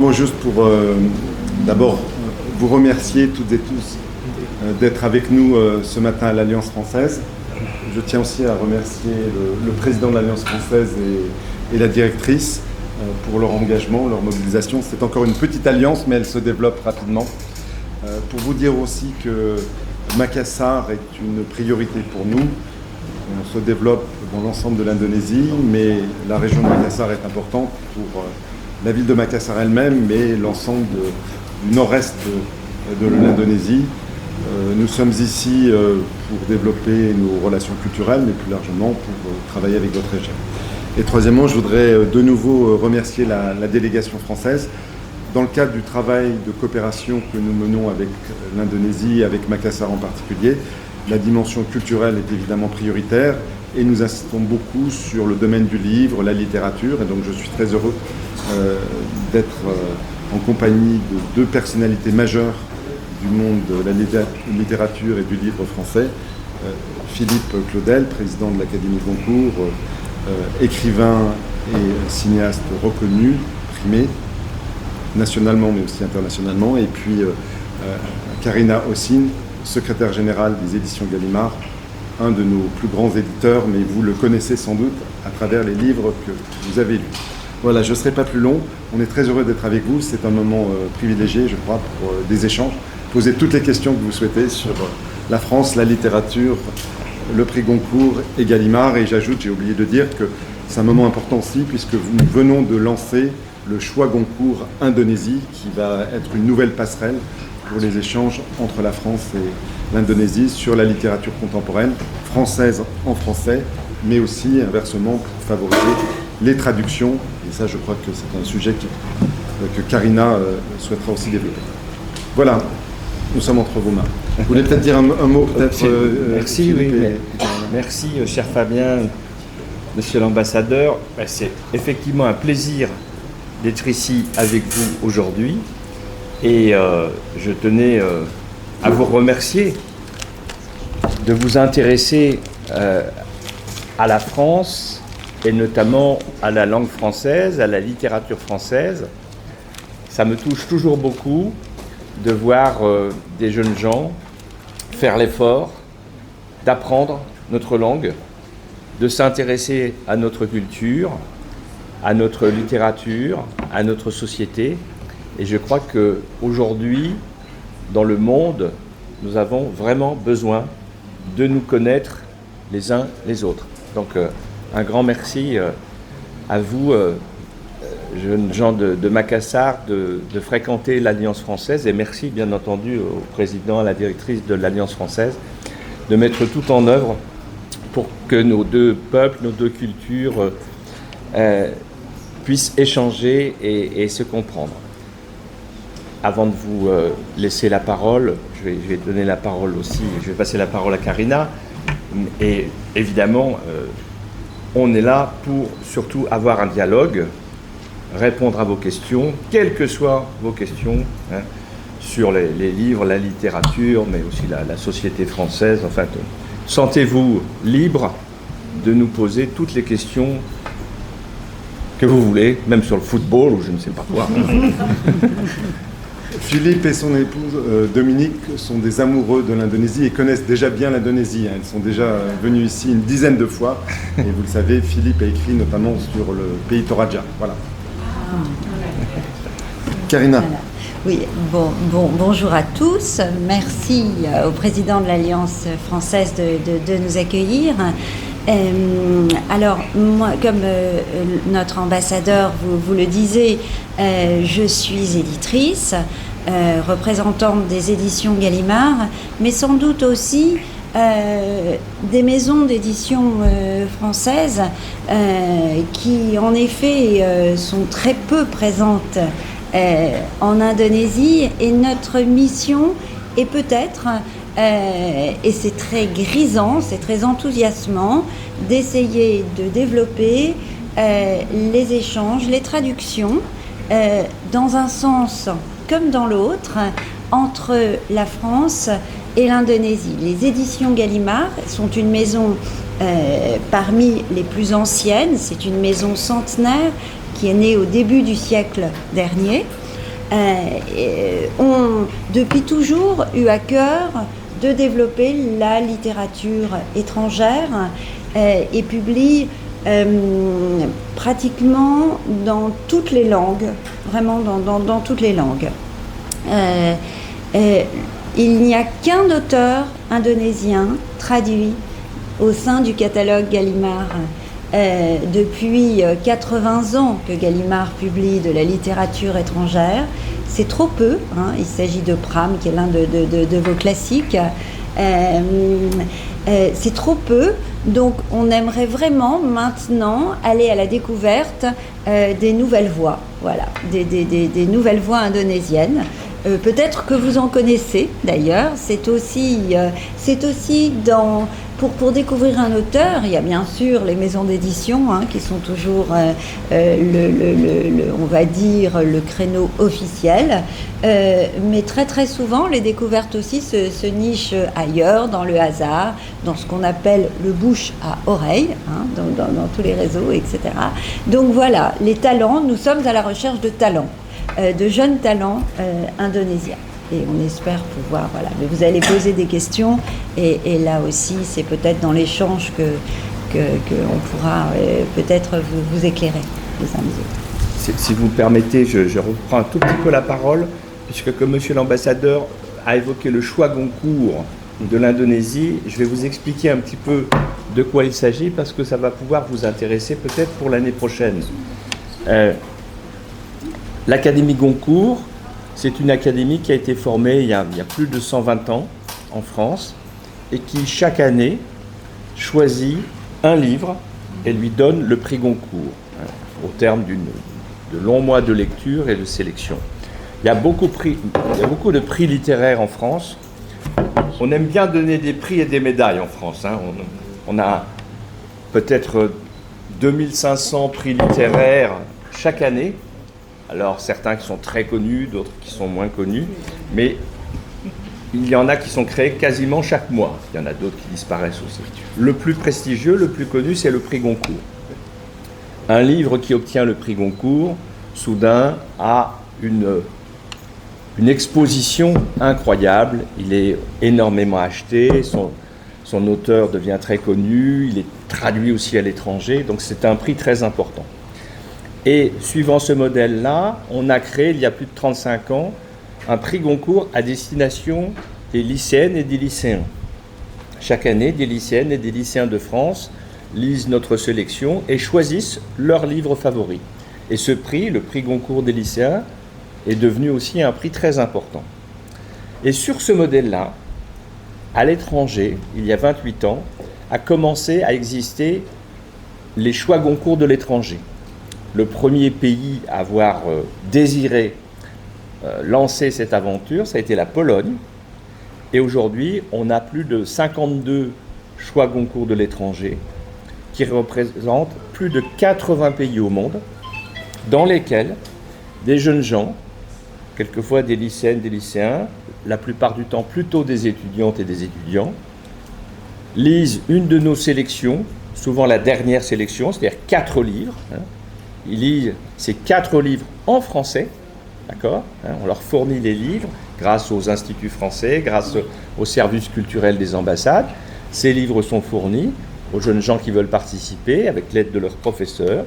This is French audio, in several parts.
Moi, juste pour d'abord vous remercier toutes et tous d'être avec nous ce matin à l'Alliance française. Je tiens aussi à remercier le président de l'Alliance française et la directrice pour leur engagement, leur mobilisation. C'est encore une petite alliance, mais elle se développe rapidement. Pour vous dire aussi que Makassar est une priorité pour nous. On se développe dans l'ensemble de l'Indonésie, mais la région de Makassar est importante pour la ville de Makassar elle-même, mais l'ensemble du nord-est de l'Indonésie. Nous sommes ici pour développer nos relations culturelles, mais plus largement pour travailler avec votre région. Et troisièmement, je voudrais de nouveau remercier la délégation française. Dans le cadre du travail de coopération que nous menons avec l'Indonésie et avec Makassar en particulier, la dimension culturelle est évidemment prioritaire et nous insistons beaucoup sur le domaine du livre, la littérature. Et donc je suis très heureux d'être en compagnie de deux personnalités majeures du monde de la littérature et du livre français. Philippe Claudel, président de l'Académie Goncourt, écrivain et cinéaste reconnu, primé, nationalement mais aussi internationalement. Et puis Karina Ossine, secrétaire générale des éditions Gallimard, un de nos plus grands éditeurs, mais vous le connaissez sans doute à travers les livres que vous avez lus. Voilà, je ne serai pas plus long. On est très heureux d'être avec vous. C'est un moment privilégié, je crois, pour des échanges. Posez toutes les questions que vous souhaitez sur la France, la littérature, le prix Goncourt et Gallimard. Et j'ajoute, j'ai oublié de dire que c'est un moment important aussi, puisque nous venons de lancer le choix Goncourt Indonésie, qui va être une nouvelle passerelle pour les échanges entre la France et l'Indonésie sur la littérature contemporaine, française en français, mais aussi inversement pour favoriser les traductions. Et ça, je crois que c'est un sujet que Karina souhaitera aussi développer. Voilà, nous sommes entre vos mains. Vous voulez peut-être dire un mot peut-être, Merci, oui. Merci, cher Fabien, monsieur l'ambassadeur. C'est effectivement un plaisir d'être ici avec vous aujourd'hui. Et je tenais à vous remercier de vous intéresser à la France et notamment à la langue française, à la littérature française. Ça me touche toujours beaucoup de voir des jeunes gens faire l'effort d'apprendre notre langue, de s'intéresser à notre culture, à notre littérature, à notre société. Et je crois qu'aujourd'hui, dans le monde, nous avons vraiment besoin de nous connaître les uns les autres. Donc, un grand merci à vous, jeunes gens de Makassar, de fréquenter l'Alliance française. Et merci, bien entendu, au président, à la directrice de l'Alliance française, de mettre tout en œuvre pour que nos deux peuples, nos deux cultures puissent échanger et se comprendre. Avant de vous laisser la parole, je vais donner la parole aussi, je vais passer la parole à Karina. Et évidemment, on est là pour surtout avoir un dialogue, répondre à vos questions, quelles que soient vos questions, sur les livres, la littérature, mais aussi la société française. Enfin, sentez-vous libre de nous poser toutes les questions que vous voulez, même sur le football ou je ne sais pas quoi. Philippe et son épouse Dominique sont des amoureux de l'Indonésie et connaissent déjà bien l'Indonésie. Elles sont déjà venues ici une dizaine de fois. Et vous le savez, Philippe a écrit notamment sur le pays Toraja. Voilà. Karina. Voilà. Oui, bonjour à tous. Merci au président de l'Alliance française de nous accueillir. Alors, moi, comme notre ambassadeur vous le disait, je suis éditrice, représentante des éditions Gallimard, mais sans doute aussi des maisons d'édition françaises qui, en effet, sont très peu présentes en Indonésie. Et notre mission est peut-être... et c'est très grisant, c'est très enthousiasmant d'essayer de développer les échanges, les traductions dans un sens comme dans l'autre entre la France et l'Indonésie. Les éditions Gallimard sont une maison parmi les plus anciennes, c'est une maison centenaire qui est née au début du siècle dernier. ont depuis toujours eu à cœur de développer la littérature étrangère et publient pratiquement dans toutes les langues, vraiment dans toutes les langues. Il n'y a qu'un auteur indonésien traduit au sein du catalogue Gallimard. Depuis 80 ans que Gallimard publie de la littérature étrangère. C'est trop peu, hein. Il s'agit de Pram, qui est l'un de vos classiques. C'est trop peu, donc on aimerait vraiment maintenant aller à la découverte des nouvelles voix, voilà, des nouvelles voix indonésiennes. Peut-être que vous en connaissez d'ailleurs, c'est aussi dans... Pour découvrir un auteur, il y a bien sûr les maisons d'édition hein, qui sont toujours, on va dire, le créneau officiel. Mais très très souvent, les découvertes aussi se nichent ailleurs, dans le hasard, dans ce qu'on appelle le bouche à oreille, hein, dans tous les réseaux, etc. Donc voilà, les talents, nous sommes à la recherche de talents, de jeunes talents indonésiens. Et on espère pouvoir, voilà. Mais vous allez poser des questions et là aussi, c'est peut-être dans l'échange qu'on pourra peut-être vous éclairer les uns les autres. Si vous me permettez, je reprends un tout petit peu la parole, puisque comme Monsieur l'ambassadeur a évoqué le choix Goncourt de l'Indonésie, je vais vous expliquer un petit peu de quoi il s'agit, parce que ça va pouvoir vous intéresser peut-être pour l'année prochaine. L'Académie Goncourt, c'est une académie qui a été formée il y a plus de 120 ans en France et qui, chaque année, choisit un livre et lui donne le prix Goncourt, au terme de longs mois de lecture et de sélection. Il y a beaucoup de prix littéraires en France. On aime bien donner des prix et des médailles en France. Hein. On a peut-être 2500 prix littéraires chaque année. Alors, certains qui sont très connus, d'autres qui sont moins connus, mais il y en a qui sont créés quasiment chaque mois. Il y en a d'autres qui disparaissent aussi. Le plus prestigieux, le plus connu, c'est le prix Goncourt. Un livre qui obtient le prix Goncourt, soudain, a une exposition incroyable. Il est énormément acheté, son auteur devient très connu, il est traduit aussi à l'étranger, donc c'est un prix très important. Et suivant ce modèle-là, on a créé, il y a plus de 35 ans, un prix Goncourt à destination des lycéennes et des lycéens. Chaque année, des lycéennes et des lycéens de France lisent notre sélection et choisissent leur livre favori. Et ce prix, le prix Goncourt des lycéens, est devenu aussi un prix très important. Et sur ce modèle-là, à l'étranger, il y a 28 ans, a commencé à exister les choix Goncourt de l'étranger. Le premier pays à avoir désiré lancer cette aventure, ça a été la Pologne. Et aujourd'hui, on a plus de 52 choix Goncourt de l'étranger qui représentent plus de 80 pays au monde, dans lesquels des jeunes gens, quelquefois des lycéennes, des lycéens, la plupart du temps plutôt des étudiantes et des étudiants, lisent une de nos sélections, souvent la dernière sélection, c'est-à-dire 4 livres. Ils lisent ces 4 livres en français, d'accord ? On leur fournit les livres grâce aux instituts français, grâce aux services culturels des ambassades. Ces livres sont fournis aux jeunes gens qui veulent participer avec l'aide de leurs professeurs.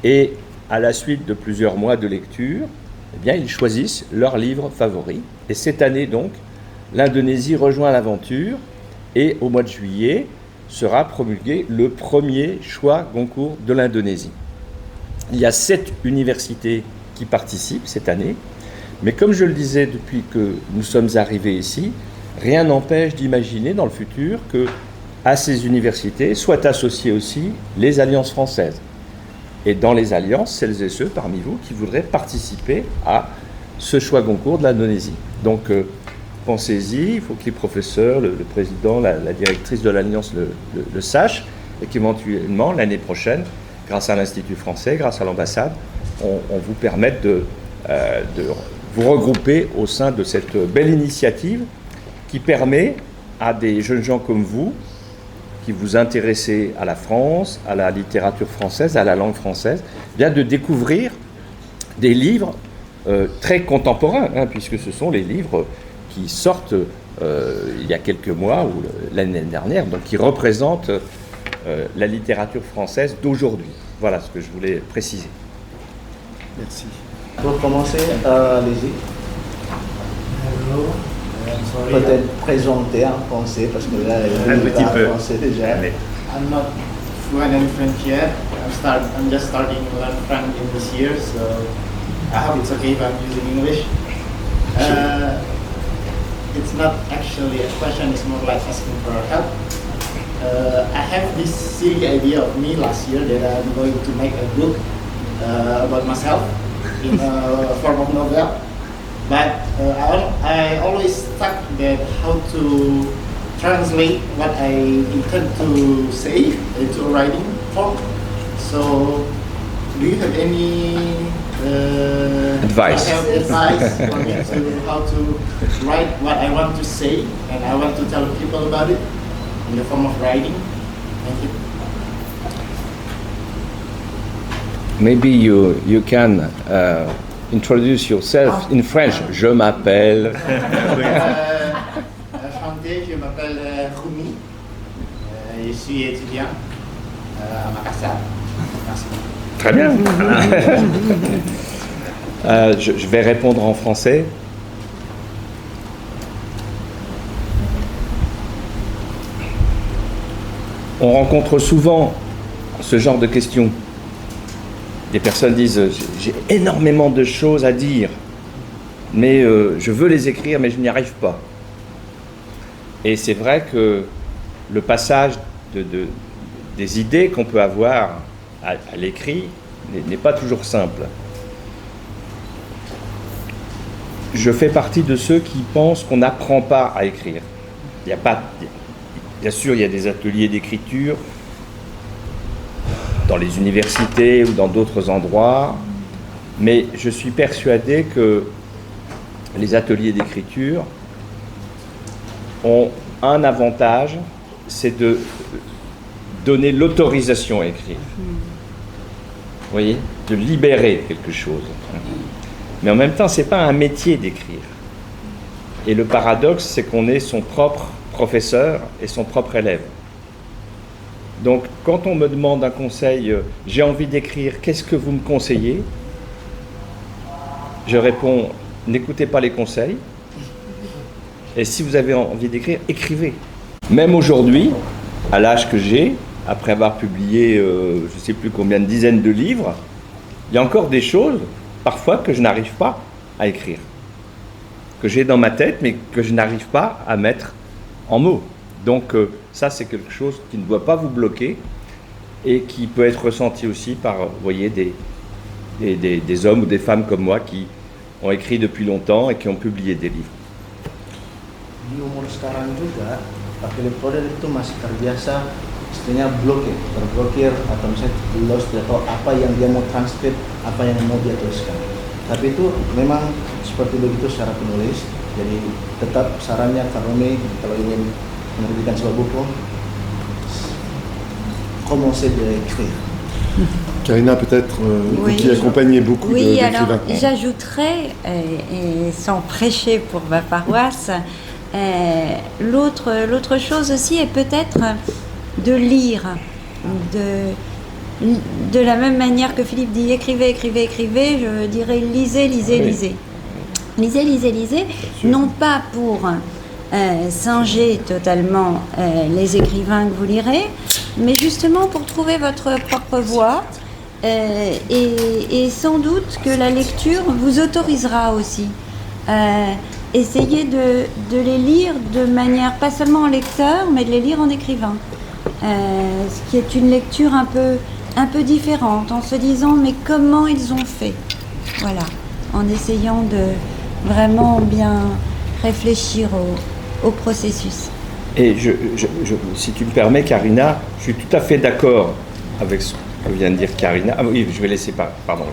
Et à la suite de plusieurs mois de lecture, eh bien, ils choisissent leur livre favori. Et cette année, donc, l'Indonésie rejoint l'aventure et au mois de juillet sera promulgué le premier choix Goncourt de l'Indonésie. Il y a 7 universités qui participent cette année, mais comme je le disais depuis que nous sommes arrivés ici, rien n'empêche d'imaginer dans le futur que à ces universités soient associées aussi les alliances françaises. Et dans les alliances, celles et ceux parmi vous qui voudraient participer à ce choix Goncourt de l'Indonésie. Donc pensez-y, il faut que les professeurs, le président, la directrice de l'alliance le sachent, et qu'éventuellement l'année prochaine, grâce à l'Institut français, grâce à l'ambassade, on vous permette de vous regrouper au sein de cette belle initiative qui permet à des jeunes gens comme vous, qui vous intéressez à la France, à la littérature française, à la langue française, bien de découvrir des livres très contemporains, hein, puisque ce sont les livres qui sortent il y a quelques mois ou l'année dernière, donc qui représentent la littérature française d'aujourd'hui. Voilà ce que je voulais préciser. Merci. Pour commencer, allez-y. Peut-être présenter en français, parce que là, Un petit peu. Français déjà. I'm not fluent in French yet. I'm just starting to learn French in this year, so I hope it's okay if I'm using English. It's not actually a question, it's more like asking for help. I have this silly idea of me last year that I'm going to make a book about myself in a form of novel. But I always stuck that how to translate what I intend to say into a writing form. So, do you have any Advice for me to how to write what I want to say and I want to tell people about it in the form of writing? Thank you. Maybe you can introduce yourself in French. Je m'appelle. Enchanté, je m'appelle Rumi. Je suis étudiant à Makassar. Merci. Très bien. Je vais répondre en français. On rencontre souvent ce genre de questions. Des personnes disent « j'ai énormément de choses à dire, mais je veux les écrire, mais je n'y arrive pas ». Et c'est vrai que le passage des idées qu'on peut avoir à l'écrit n'est pas toujours simple. Je fais partie de ceux qui pensent qu'on n'apprend pas à écrire. Il y a pas, bien sûr, il y a des ateliers d'écriture dans les universités ou dans d'autres endroits, mais je suis persuadé que les ateliers d'écriture ont un avantage, c'est de donner l'autorisation à écrire. Vous voyez, de libérer quelque chose. Mais en même temps, ce n'est pas un métier d'écrire. Et le paradoxe, c'est qu'on est son propre professeur et son propre élève. Donc, quand on me demande un conseil, j'ai envie d'écrire, qu'est-ce que vous me conseillez? Je réponds, n'écoutez pas les conseils. Et si vous avez envie d'écrire, écrivez. Même aujourd'hui, à l'âge que j'ai, après avoir publié, je ne sais plus combien de dizaines de livres, il y a encore des choses, parfois, que je n'arrive pas à écrire. Que j'ai dans ma tête, mais que je n'arrive pas à mettre en mots. Donc, ça, c'est quelque chose qui ne doit pas vous bloquer et qui peut être ressenti aussi par, vous voyez, des hommes ou des femmes comme moi qui ont écrit depuis longtemps et qui ont publié des livres. Di umur sekarang juga, Pak Philip Roden itu masih terbiasa istilahnya terblokir atau misalnya beliau sudah tahu apa yang dia mau transkrip, apa yang mau dia tuliskan. Tapi itu memang seperti begitu secara penulis. Jadi tetap sarannya Kak Rumi kalau ingin menerbitkan sebuah buku, commencez de écrire. Karina, peut-être, vous qui accompagnez beaucoup oui, d'écrivains. alors j'ajouterais, et sans prêcher pour ma paroisse, l'autre chose aussi est peut-être de lire, de la même manière que Philippe dit écrivez, écrivez, écrivez, je dirais lisez, lisez, Oui. lisez. Lisez, lisez, lisez, non pas pour singer totalement les écrivains que vous lirez, mais justement pour trouver votre propre voix et sans doute que la lecture vous autorisera aussi. Essayez de les lire de manière, pas seulement en lecteur, mais de les lire en écrivant. Ce qui est une lecture un peu différente, en se disant mais comment ils ont fait. Voilà, en essayant de vraiment bien réfléchir au processus. Et si tu me permets, Karina, je suis tout à fait d'accord avec ce que vient de dire Karina. Ah oui, je vais laisser pardon.